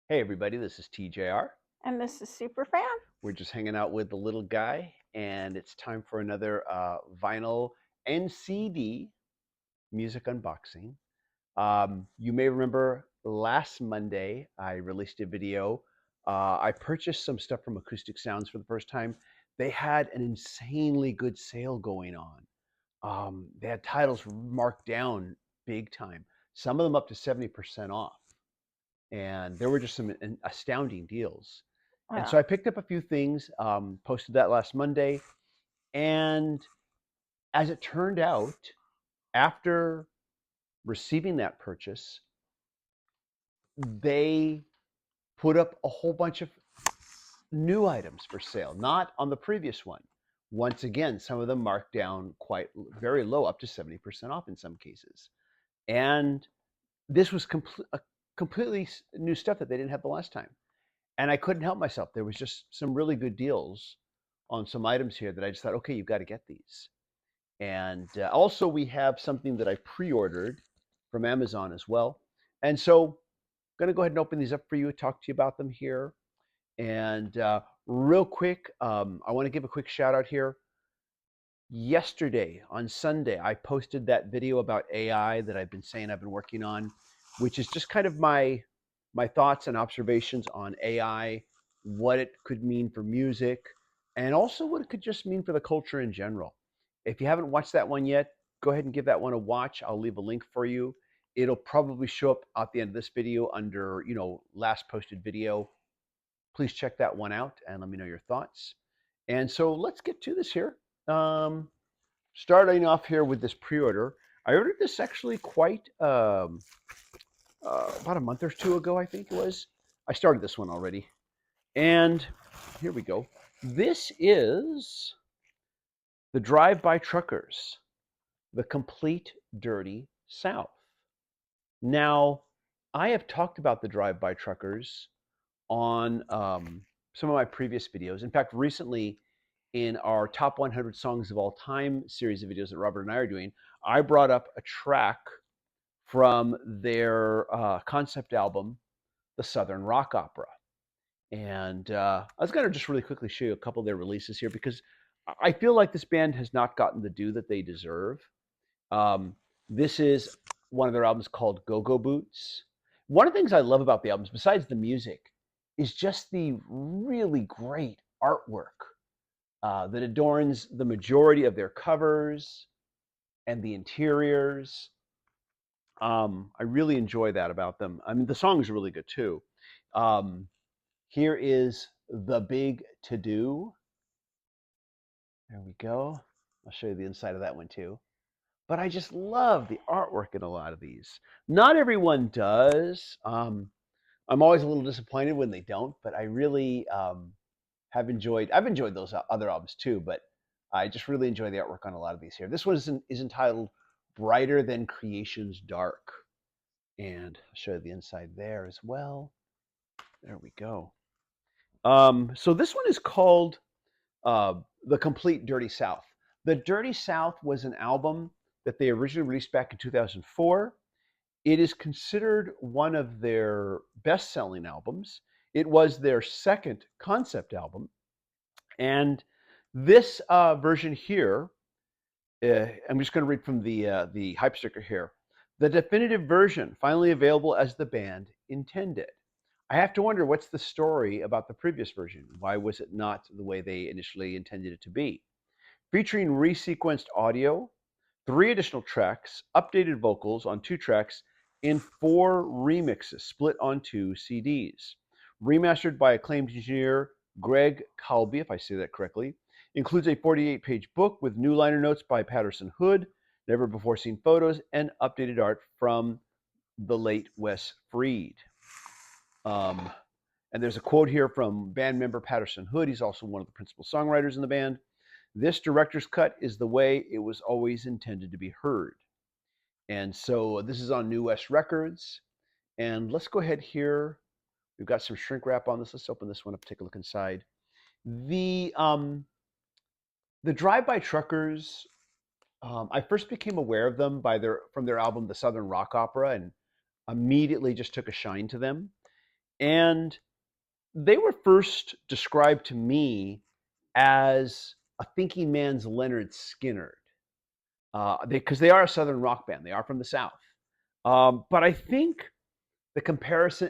Hey everybody, this is TJR. And this is Superfan. We're just hanging out with the little guy, and it's time for another vinyl and CD music unboxing. You may remember last Monday I released a video. I purchased some stuff from Acoustic Sounds for the first time. They had an insanely good sale going on. They had titles marked down big time, some of them up to 70% off. And there were just some astounding deals. And so Wow. I picked up a few things, posted that last Monday, and as it turned out, after receiving that purchase, they put up a whole bunch of new items for sale, not on the previous one. Once again, some of them marked down quite very low, up to 70% off in some cases. And this was completely new stuff that they didn't have the last time. And I couldn't help myself. There was just some really good deals on some items here that I just thought, okay, you've got to get these. And also, we have something that I pre-ordered from Amazon as well. And so, I'm going to go ahead and open these up for you, talk to you about them here. And real quick, I want to give a quick shout out here. Yesterday on Sunday, I posted that video about AI that I've been saying I've been working on, which is just kind of my thoughts and observations on AI, what it could mean for music, and also what it could just mean for the culture in general. If you haven't watched that one yet, go ahead and give that one a watch. I'll leave a link for you. It'll probably show up at the end of this video under, last posted video. Please check that one out and let me know your thoughts. And so let's get to this here. Um, Starting off here with this pre-order, I ordered this actually quite about a month or two ago, I think it was. I started this one already. And here we go. This is the DriveBy Truckers, the complete dirty South. Now, I have talked about the DriveBy Truckers on some of my previous videos. In fact, recently in our top 100 songs of all time series of videos that Robert and I are doing, I brought up a track from their concept album, The Southern Rock Opera. And I was going to just really quickly show you a couple of their releases here because I feel like this band has not gotten the due that they deserve. Um, this is one of their albums called Go Go Boots. One of the things I love about the albums, besides the music, is just the really great artwork that adorns the majority of their covers and the interiors. I really enjoy that about them. I mean, the songs are really good too. Um, Here is The Big To Do. There we go. I'll show you the inside of that one too. But I just love the artwork in a lot of these. Not everyone does. I'm always a little disappointed when they don't, but I really I've enjoyed those other albums too, but I just really enjoy the artwork on a lot of these here. This one is entitled Brighter Than Creation's Dark. And I'll show you the inside there as well. There we go. So this one is called The Complete Dirty South. The Dirty South was an album that they originally released back in 2004. It is considered one of their best selling albums. It was their second concept album. And this version here, I'm just going to read from the hype sticker here. The definitive version, finally available as the band intended. I have to wonder what's the story about the previous version? Why was it not the way they initially intended it to be? Featuring resequenced audio, 3 additional tracks, updated vocals on 2 tracks, and 4 remixes split on 2 CDs. Remastered by acclaimed engineer Greg Calby, if I say that correctly, includes a 48-page book with new liner notes by Patterson Hood, never before seen photos, and updated art from the late Wes Freed. Um, and there's a quote here from band member Patterson Hood. He's also one of the principal songwriters in the band. This director's cut is the way it was always intended to be heard. And so this is on New West Records. And let's go ahead here. We've got some shrink wrap on this. Let's open this one up, take a look inside. The DriveBy Truckers, I first became aware of them from their album The Southern Rock Opera, and immediately just took a shine to them. And they were first described to me as a thinking man's Leonard Skinner, because they are a Southern rock band. They are from the South. But I think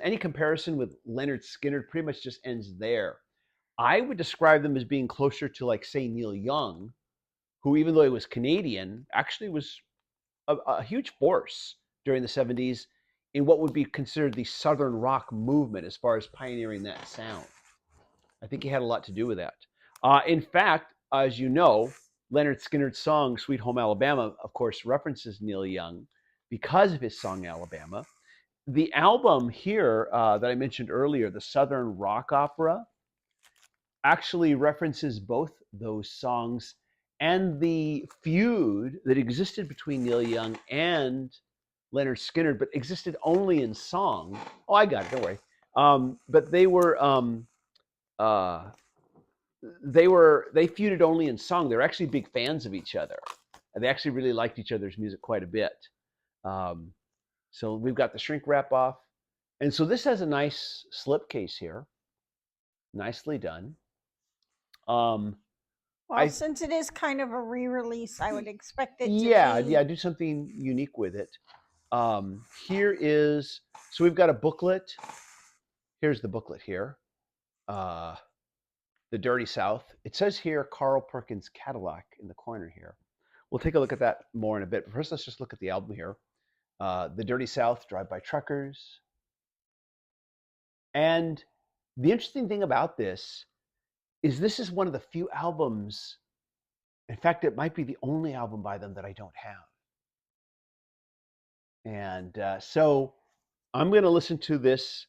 any comparison with Leonard Skinner pretty much just ends there. I would describe them as being closer to, like, say, Neil Young, who, even though he was Canadian, actually was a huge force during the 70s in what would be considered the Southern rock movement as far as pioneering that sound. I think he had a lot to do with that. In fact, as you know, Leonard Skinner's song Sweet Home Alabama, of course, references Neil Young because of his song Alabama. The album here that I mentioned earlier, the Southern Rock Opera, actually references both those songs and the feud that existed between Neil Young and Leonard Skinner, but existed only in song. Oh, I got it. Don't worry. But uh, they feuded only in song. They're actually big fans of each other, and they actually really liked each other's music quite a bit. Um, so we've got the shrink wrap off, and so this has a nice slipcase here, nicely done. Well, I since it is kind of a re-release, I would expect it to Yeah, be. do something unique with it. Here is so we've got a booklet. Here's the booklet here. Uh, the Dirty South. It says here Carl Perkins Cadillac in the corner here. We'll take a look at that more in a bit. But first, let's just look at the album here. The Dirty South, DriveBy Truckers. And the interesting thing about this is one of the few albums. In fact, it might be the only album by them that I don't have. And so I'm going to listen to this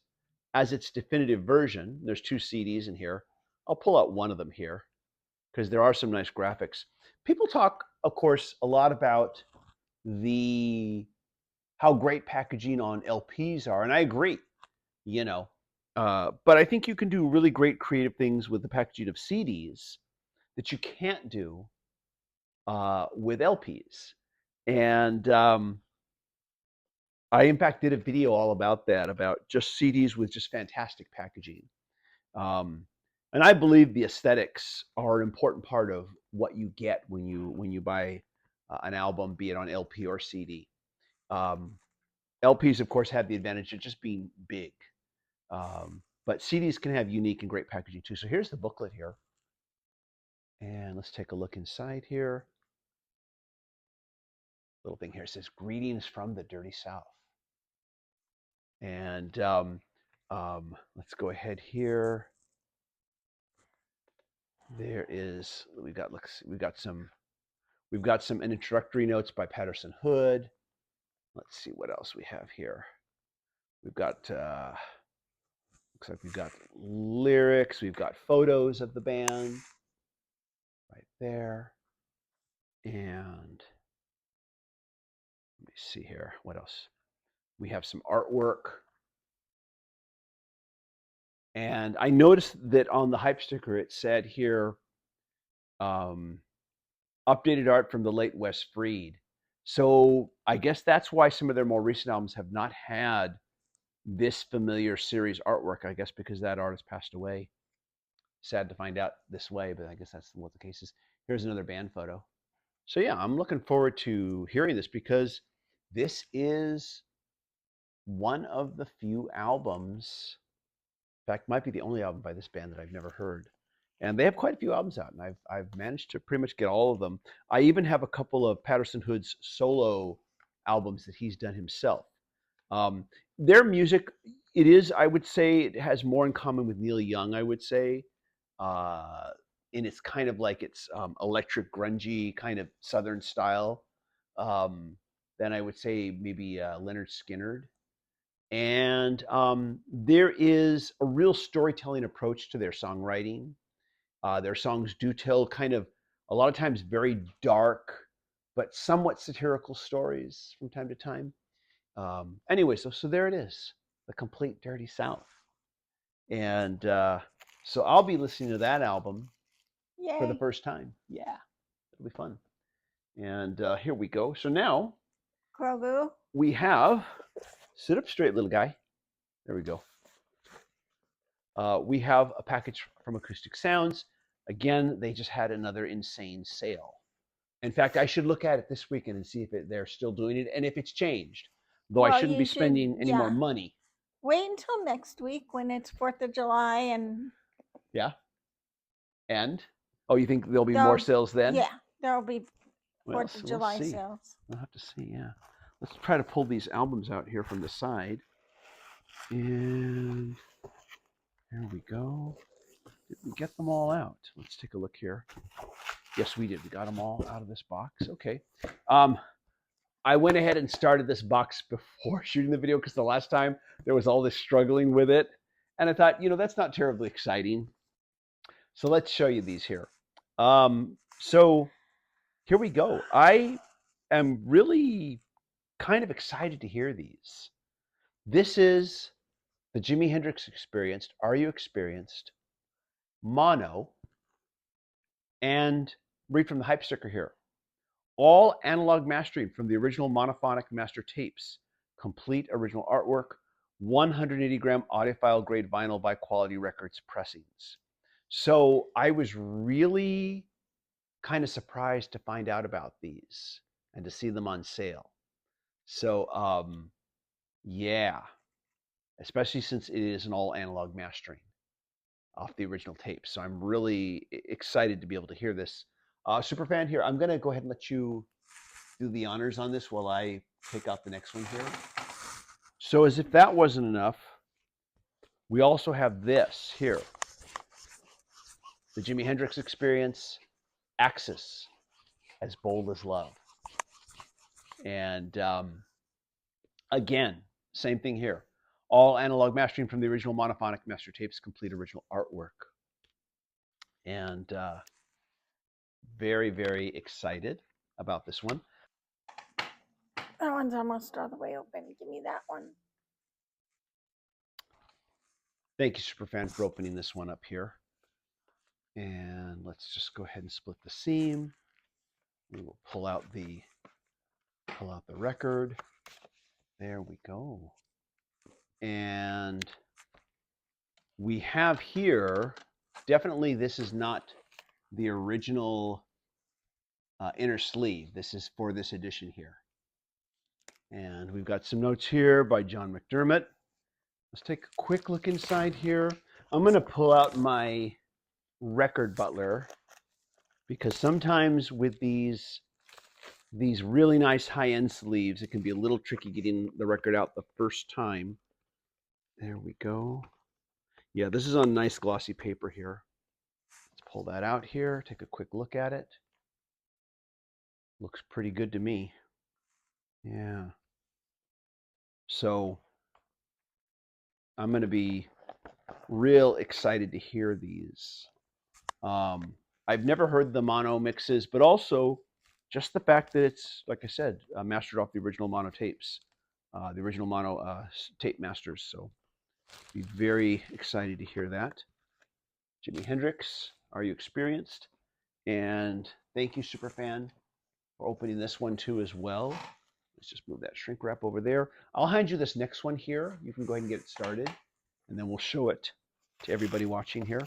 as its definitive version. There's 2 CDs in here. I'll pull out one of them here because there are some nice graphics. People talk, of course, a lot about the how great packaging on LPs are, and I agree. You know, but I think you can do really great creative things with the packaging of CDs that you can't do with LPs. And I, in fact, did a video all about that, about just CDs with just fantastic packaging. Um, and I believe the aesthetics are an important part of what you get when you buy an album, be it on LP or CD. Um, LPs, of course, have the advantage of just being big, but CDs can have unique and great packaging too. So here's the booklet here, and let's take a look inside here. Little thing here says "Greetings from the Dirty South," and let's go ahead here. There is we've got some introductory notes by Patterson Hood. Let's see what else we have here. We've got looks like we've got lyrics. We've got photos of the band right there, and let me see here. What else? We have some artwork, and I noticed that on the hype sticker it said here, um, updated art from the late Wes Freed. So I guess that's why some of their more recent albums have not had this familiar series artwork, I guess, because that artist passed away. Sad to find out this way, but I guess that's what the case is. Here's another band photo. So yeah, I'm looking forward to hearing this because this is one of the few albums, in fact, might be the only album by this band that I've never heard. And they have quite a few albums out, and I've managed to pretty much get all of them. I even have a couple of Patterson Hood's solo albums that he's done himself. Um, their music, it is, I would say, it has more in common with Neil Young, I would say, uh, in its kind of like its electric, grungy kind of Southern style, um, than I would say maybe Leonard Skinner. And there is a real storytelling approach to their songwriting. Their songs do tell kind of a lot of times very dark, but somewhat satirical stories from time to time. Anyway, so there it is, the complete Dirty South, and so I'll be listening to that album for the Yay. first time. Yeah, it'll be fun. And here we go. So now Grogu. we have sit up straight, little guy. There we go. We have a package from Acoustic Sounds. Again, they just had another insane sale. In fact, I should look at it this weekend and see if they're still doing it and if it's changed. Though I Well, shouldn't be you should, spending any more yeah. money. Wait until next week when it's 4th of July and Yeah. And oh, you think there'll be more there'll, sales then? yeah, there'll be Well, 4th of we'll July see. sales. We'll have to see. Yeah. Let's try to pull these albums out here from the side. And there we go. Did we get them all out? Let's take a look here. Yes, we did. We got them all out of this box. Okay. I went ahead and started this box before shooting the video because the last time there was all this struggling with it. And I thought, that's not terribly exciting. So let's show you these here. So here we go. I am really kind of excited to hear these. This is the Jimi Hendrix Experienced, Are You Experienced, mono, and read from the hype sticker here. All analog mastering from the original monophonic master tapes. Complete original artwork, 180-gram audiophile grade vinyl by Quality Records pressings. So I was really kind of surprised to find out about these and to see them on sale. So yeah, especially since it is an all analog mastering off the original tape. So I'm really excited to be able to hear this. Superfan here, I'm going to go ahead and let you do the honors on this while I pick out the next one here. So as if that wasn't enough, we also have this here. The Jimi Hendrix Experience, Axis, As Bold as Love. And again, same thing here. All analog mastering from the original monophonic master tapes, complete original artwork. And very, very excited about this one. That one's almost all the way open. Give me that one. Thank you, Superfan, for opening this one up here. And let's just go ahead and split the seam. We will pull out the record. There we go. And we have here, definitely this is not the original inner sleeve. This is for this edition here. And we've got some notes here by John McDermott. Let's take a quick look inside here. I'm going to pull out my record butler because sometimes with these really nice high-end sleeves, it can be a little tricky getting the record out the first time. There we go. Yeah, this is on nice glossy paper here. Let's pull that out here, take a quick look at it. Looks pretty good to me. Yeah. So I'm going to be real excited to hear these. I've never heard the mono mixes, but also just the fact that it's, like I said, mastered off the original mono tapes, the original mono tape masters. So be very excited to hear that. Jimi Hendrix, Are You Experienced? And thank you, Superfan, for opening this one too as well. Let's just move that shrink wrap over there. I'll hand you this next one here. You can go ahead and get it started, and then we'll show it to everybody watching here.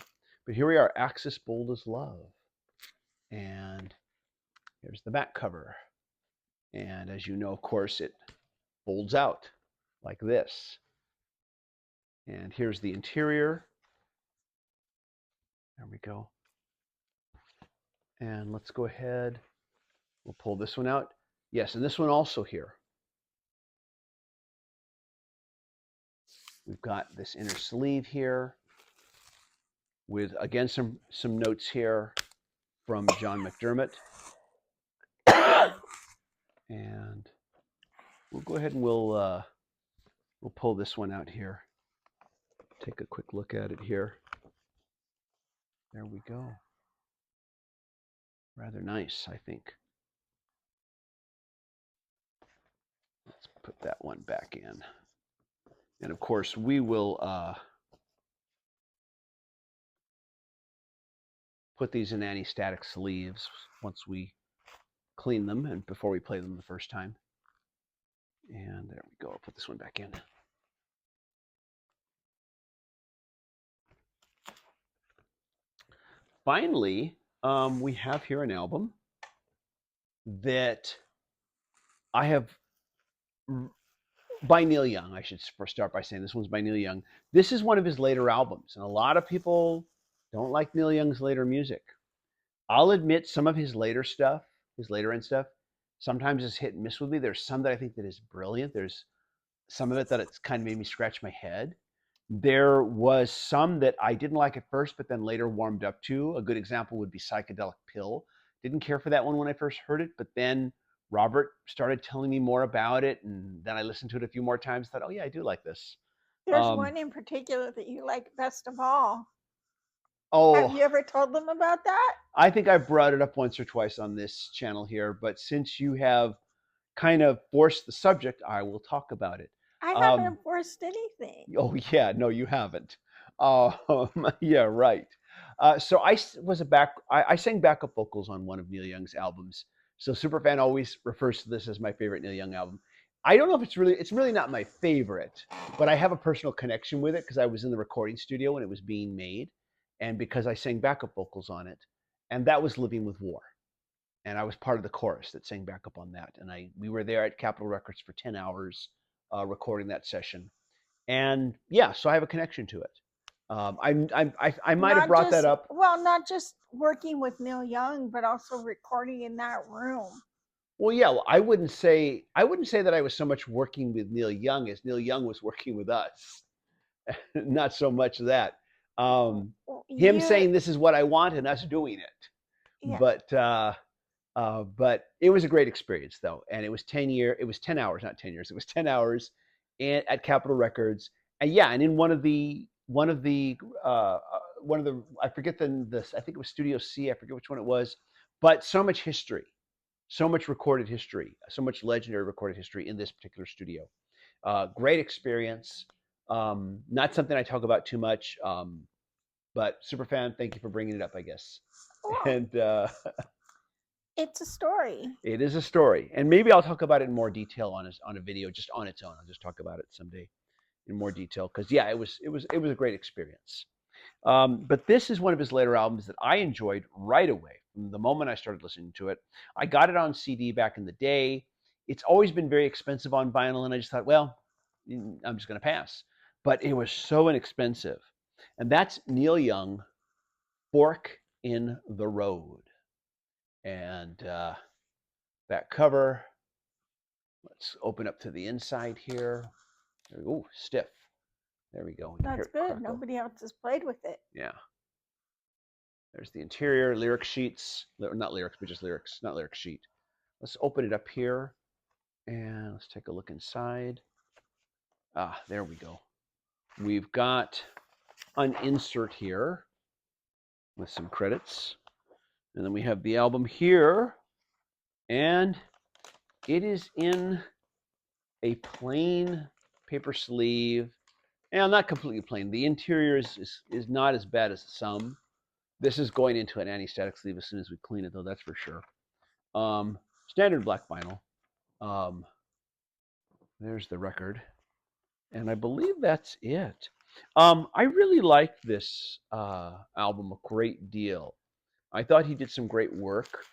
But here we are, Axis Bold as Love. And here's the back cover. And as you know, of course, it folds out like this. And here's the interior. There we go. And let's go ahead. We'll pull this one out. Yes, and this one also here. We've got this inner sleeve here with, again, some notes here from John McDermott. And we'll go ahead and we'll pull this one out here. Take a quick look at it here. There we go. Rather nice, I think. Let's put that one back in. And of course, we will put these in anti-static sleeves once we clean them and before we play them the first time. And there we go. I'll put this one back in. finally, we have here an album that I have by Neil Young. I should first start by saying this one's by Neil Young. This is one of his later albums, and a lot of people don't like Neil Young's later music. I'll admit some of his later stuff, his later end stuff, sometimes is hit and miss with me. There's some that I think that is brilliant. There's some of it that it's kind of made me scratch my head. There was some that I didn't like at first, but then later warmed up to. A good example would be Psychedelic Pill. Didn't care for that one when I first heard it, but then Robert started telling me more about it, and then I listened to it a few more times. Thought, oh yeah, I do like this. There's one in particular that you like best of all. Have Oh, you ever told them about that? I think I brought it up once or twice on this channel here, but since you have kind of forced the subject, I will talk about it. I haven't forced anything. Oh yeah, no, you haven't. Yeah, right. So I sang backup vocals on one of Neil Young's albums. So Superfan always refers to this as my favorite Neil Young album. I don't know if it's really not my favorite, but I have a personal connection with it because I was in the recording studio when it was being made, and because I sang backup vocals on it, and that was Living with War, and I was part of the chorus that sang backup on that, and we were there at Capitol Records for 10 hours recording that session, and yeah, so I have a connection to it. I might have brought that up. Well, not just working with Neil Young, but also recording in that room. Well, yeah, well, I wouldn't say that I was so much working with Neil Young as Neil Young was working with us. Not so much that. Him saying this is what I want and us doing it. Yeah. But it was a great experience though, and it was 10 hours, not 10 years. It was 10 hours at Capitol Records, and yeah, and in one of the I forget I think it was Studio C. I forget which one it was, but so much history, so much recorded history, so much legendary recorded history in this particular studio. Great experience. Not something I talk about too much, but Superfan, thank you for bringing it up, I guess. Oh. And it's a story. It is a story, and maybe I'll talk about it in more detail on a video just on its own. I'll just talk about it someday in more detail because yeah, it was a great experience. But this is one of his later albums that I enjoyed right away from the moment I started listening to it. I got it on CD back in the day. It's always been very expensive on vinyl, and I just thought, well, I'm just going to pass. But it was so inexpensive, and that's Neil Young, Fork in the Road. And that cover, let's open up to the inside here. Oh, stiff. There we go. That's good. Nobody else has played with it. Yeah. There's the interior, lyric sheets. Not lyrics, but just lyrics, not lyric sheet. Let's open it up here and let's take a look inside. Ah, there we go. We've got an insert here with some credits. And then we have the album here. And it is in a plain paper sleeve. And not completely plain. The interior is not as bad as some. This is going into an anti-static sleeve as soon as we clean it, though, that's for sure. Standard black vinyl. There's the record. And I believe that's it. I really liked this album a great deal. I thought he did some great work.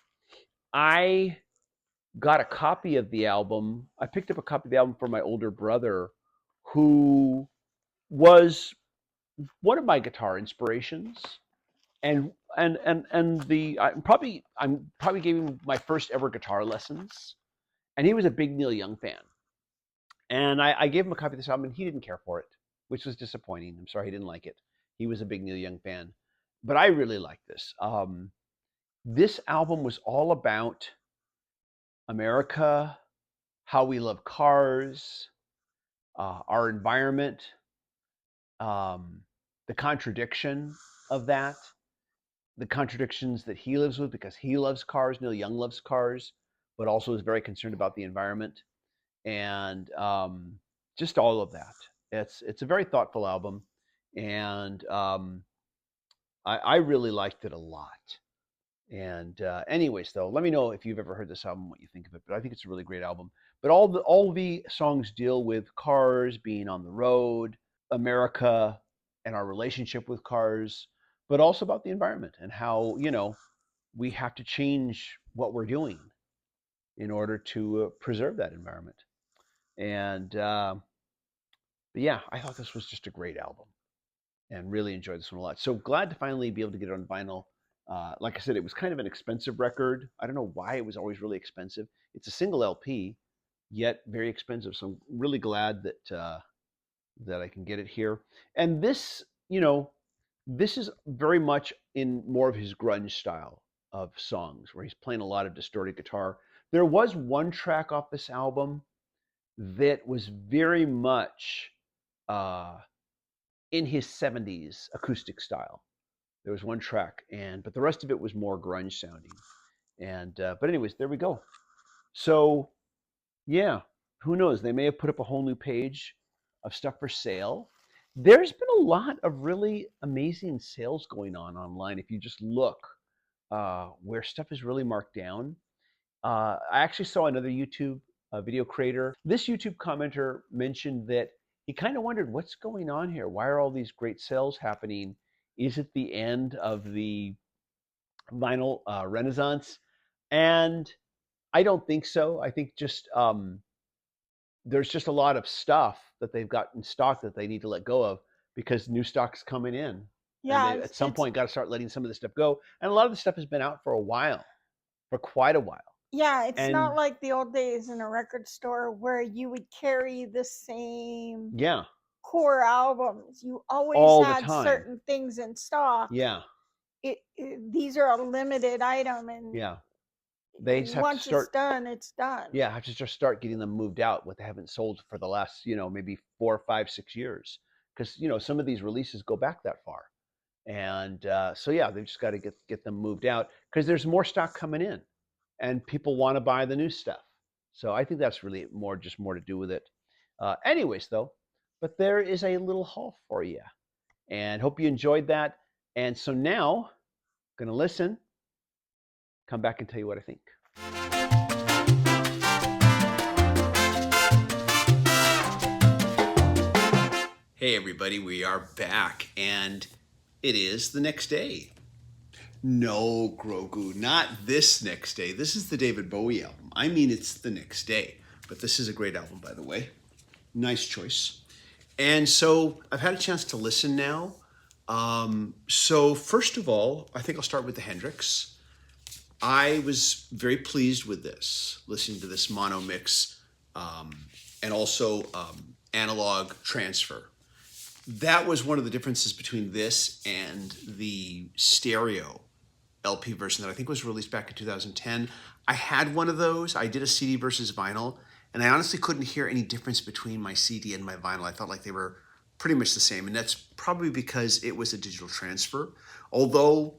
I got a copy of the album. I picked up a copy of the album for my older brother, who was one of my guitar inspirations, and I'm probably gave him my first ever guitar lessons, and he was a big Neil Young fan, and I gave him a copy of this album, and he didn't care for it, which was disappointing. I'm sorry he didn't like it. He was a big Neil Young fan, but I really liked this. This album was all about America, how we love cars, our environment, the contradiction of that, the contradictions that he lives with because he loves cars. Neil Young loves cars, but also is very concerned about the environment, and just all of that. It's a very thoughtful album, and I really liked it a lot. And anyways, though, let me know if you've ever heard this album, what you think of it. But I think it's a really great album. But all the songs deal with cars, being on the road, America, and our relationship with cars. but also about the environment and how, we have to change what we're doing in order to preserve that environment. And but yeah, I thought this was just a great album and really enjoyed this one a lot. So glad to finally be able to get it on vinyl. Like I said, it was kind of an expensive record. I don't know why it was always really expensive. It's a single LP, yet very expensive. So I'm really glad that I can get it here. And this, this is very much in more of his grunge style of songs, where he's playing a lot of distorted guitar. There was one track off this album that was very much uh, in his 70s acoustic style. There was one track, but the rest of it was more grunge sounding. And but anyways, there we go. So yeah, who knows? They may have put up a whole new page of stuff for sale. There's been a lot of really amazing sales going on online. If you just look where stuff is really marked down. I actually saw another YouTube video creator. This YouTube commenter mentioned that he kind of wondered what's going on here. Why are all these great sales happening? Is it the end of the vinyl renaissance? And I don't think so. I think just there's just a lot of stuff that they've got in stock that they need to let go of because new stock's coming in. And Yeah, they, at some point, got to start letting some of this stuff go. And a lot of the stuff has been out for a while, for quite a while. yeah, it's And not like the old days in a record store where you would carry the same yeah, core albums. You always all the had time. certain things in stock. Yeah, These are a limited item, and yeah. They just have to once it's start. done, it's done. Yeah, have to just start getting them moved out. What they haven't sold for the last, maybe 4, 5, 6 years, because some of these releases go back that far. And so yeah, they've just got to get them moved out because there's more stock coming in, and people want to buy the new stuff. So I think that's really more to do with it. Anyways, though, but there is a little haul for you, and hope you enjoyed that. And so now, gonna listen, come back and tell you what I think. Hey everybody, we are back, and it is the next day. No, Grogu, not this next day. This is the David Bowie album. I mean, it's the next day, but this is a great album, by the way. Nice choice. And so I've had a chance to listen now. So first of all, I think I'll start with the Hendrix. I was very pleased with this, listening to this mono mix and also analog transfer. That was one of the differences between this and the stereo LP version that I think was released back in 2010. I had one of those. I did a CD versus vinyl, and I honestly couldn't hear any difference between my CD and my vinyl. I felt like they were pretty much the same, and that's probably because it was a digital transfer, although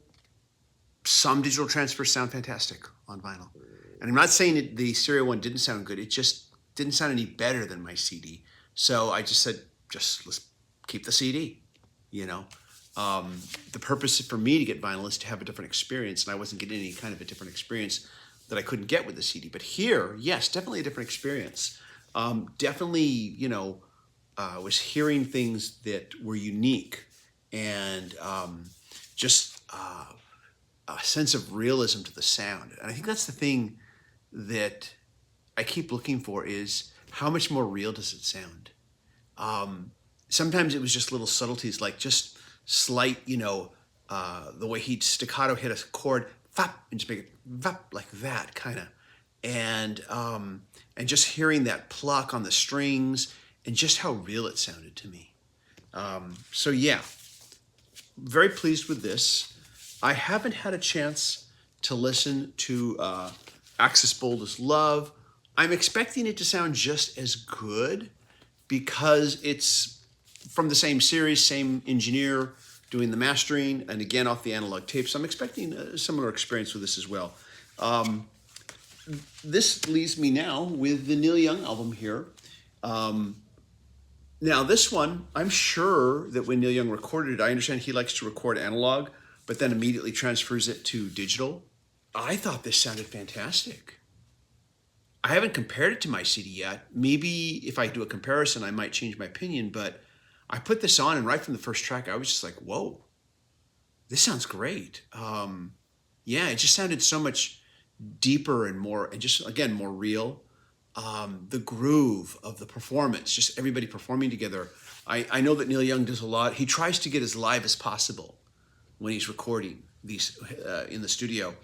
some digital transfers sound fantastic on vinyl. And I'm not saying the stereo one didn't sound good. It just didn't sound any better than my CD. So I just said, let's keep the CD, The purpose for me to get vinyl is to have a different experience, and I wasn't getting any kind of a different experience that I couldn't get with the CD. But here, yes, definitely a different experience. Definitely, was hearing things that were unique and just a sense of realism to the sound. And I think that's the thing that I keep looking for is how much more real does it sound? Sometimes it was just little subtleties, like just slight, the way he'd staccato hit a chord, vap, and just make it vap like that, kind of, and just hearing that pluck on the strings and just how real it sounded to me. So yeah, very pleased with this. I haven't had a chance to listen to Axis Bold as Love. I'm expecting it to sound just as good because it's from the same series, same engineer doing the mastering, and again off the analog tape. So I'm expecting a similar experience with this as well. This leaves me now with the Neil Young album here. Now this one, I'm sure that when Neil Young recorded it, I understand he likes to record analog, but then immediately transfers it to digital. I thought this sounded fantastic. I haven't compared it to my CD yet. Maybe if I do a comparison, I might change my opinion, but I put this on and right from the first track, I was just like, whoa, this sounds great. Yeah, it just sounded so much deeper and more, and just again more real. The groove of the performance, just everybody performing together. I know that Neil Young does a lot. He tries to get as live as possible when he's recording these in the studio,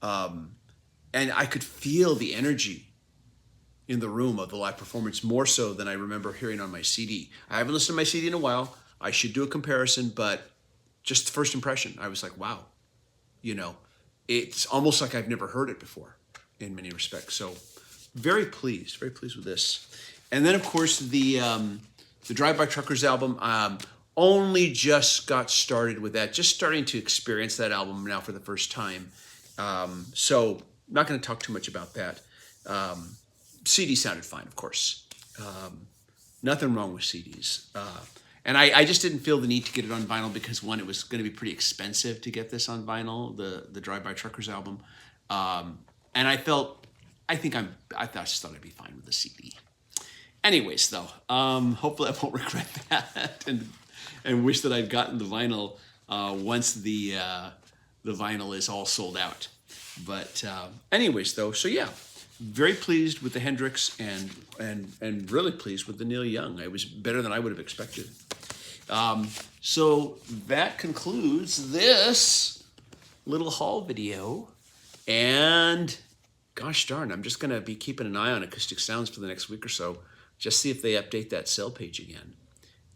and I could feel the energy in the room of the live performance more so than I remember hearing on my CD. I haven't listened to my CD in a while. I should do a comparison, but just first impression, I was like, wow, you know, it's almost like I've never heard it before in many respects. So very pleased with this. And then of course the DriveBy Truckers album, only just got started with that, just starting to experience that album now for the first time. So not going to talk too much about that. CD sounded fine, of course. Nothing wrong with CDs. And I just didn't feel the need to get it on vinyl because, one, it was going to be pretty expensive to get this on vinyl, the DriveBy Truckers album. And I just thought I'd be fine with the CD. Anyways, though, hopefully I won't regret that and wish that I'd gotten the vinyl once the vinyl is all sold out. But anyways, though, so yeah. Very pleased with the Hendrix and really pleased with the Neil Young. It was better than I would have expected. So that concludes this little haul video. And gosh darn, I'm just going to be keeping an eye on Acoustic Sounds for the next week or so. Just see if they update that sale page again.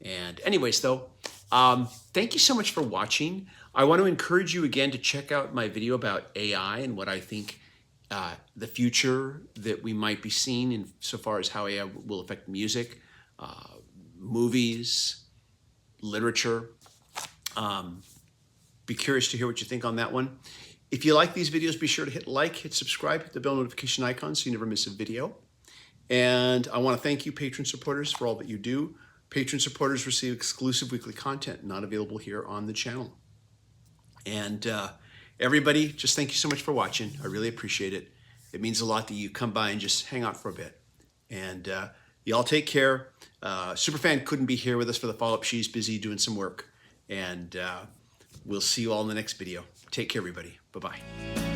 And anyways, though, thank you so much for watching. I want to encourage you again to check out my video about AI and what I think the future that we might be seeing in so far as how AI will affect music, movies, literature. Be curious to hear what you think on that one. If you like these videos, be sure to hit like, hit subscribe, hit the bell notification icon so you never miss a video. And I want to thank you, patron supporters, for all that you do. Patron supporters receive exclusive weekly content not available here on the channel. And everybody, just thank you so much for watching. I really appreciate it. It means a lot that you come by and just hang out for a bit. And y'all take care. Superfan couldn't be here with us for the follow-up. She's busy doing some work. And we'll see you all in the next video. Take care, everybody. Bye-bye.